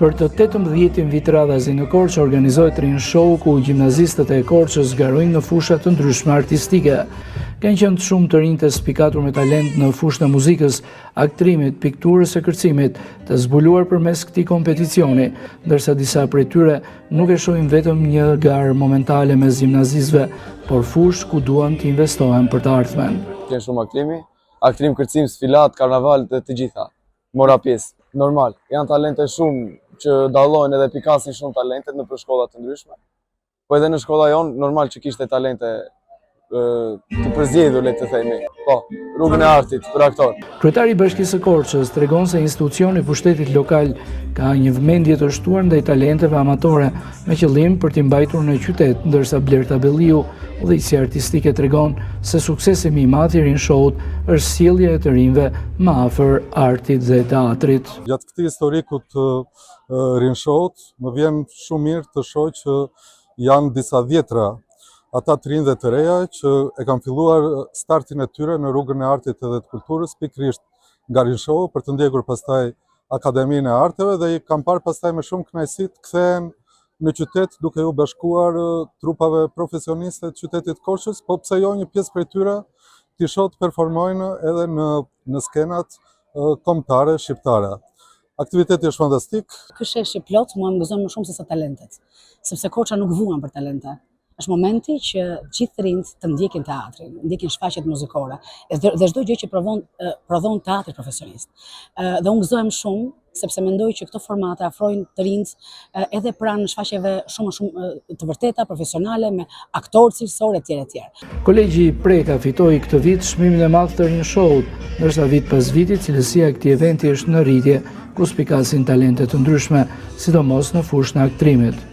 Për të 18 vit radhazi në Korçë organizohet rinj show ku gjimnazistët e Korçës zgarojnë në fusha të ndryshme artistike. Kanë qenë shumë të rinj të spikatur me talent në fushën e muzikës, aktrimit, pikturës e kërcimit, të zbuluar përmes këtij kompeticioni, ndërsa disa prej tyre nuk e shohin vetëm një garë momentale mes gjimnazistëve, por fushë ku duan të investohen për të ardhmen. Kanë shumë aktrim, kërcim, sfilat, karnaval të gjitha. Mora pjesë, normal. Janë talente shumë që dallojnë edhe pikasin shumë talentet në shkolla të ndryshme. Po edhe në shkolla jonë, normal që kishte talente të përzgjedhur, le të themi. Po, rrugën e artit për aktor. Kryetari i Bashkisë së Korçës tregon se institucioni i pushtetit lokal ka një vëmendje të shtuar ndaj talenteve amatore me qëllim për t'i mbajtur në qytet, ndërsa Blerta Belliu, udhëheqësia artistike, tregon se suksesi më i madh i rinj showut është sjellja e të rinjve më afër artit dhe teatrit. Gjatë këtij historiku të rinj showut, më vjen shumë mirë të shoh që janë disa dhjetra ata të rinj dhe të reja që e kanë filluar startin e tyre në rrugën e artit edhe të kulturës, pikërisht nga rinj show, për të ndjekur pastaj Akademinë e Arteve dhe i kanë parë pastaj me shumë kënaqësi të kthehen në qytet duke u bashkuar trupave profesioniste të qytetit Korçës, po pse jo një pjesë prej tyre t'i shoh të performojnë edhe në skenat kombëtare shqiptare. Aktiviteti është fantastik. Ky shesh i plot mua më gëzon më shumë se sa talentet, sepse Korça nuk vuan për talente. Është momenti që gjithë rinjt të ndjekin teatrin, ndjekin shfaqjet muzikore dhe çdo gjë që prodhon teatri profesionist. Dhe unë gëzohem shumë sepse mendoj që këto formate afrojnë të rinjt edhe pranë shfaqjeve shumë të vërteta, profesionale, me aktorë cilësorë etj. Kolegji Preka fitoi këtë vit çmimin e madh të rinj showut, ndërsa vit pas viti cilësia e këtij eventi është në rritje, ku spikasin talente të ndryshme, sidomos në fushën e aktrimit.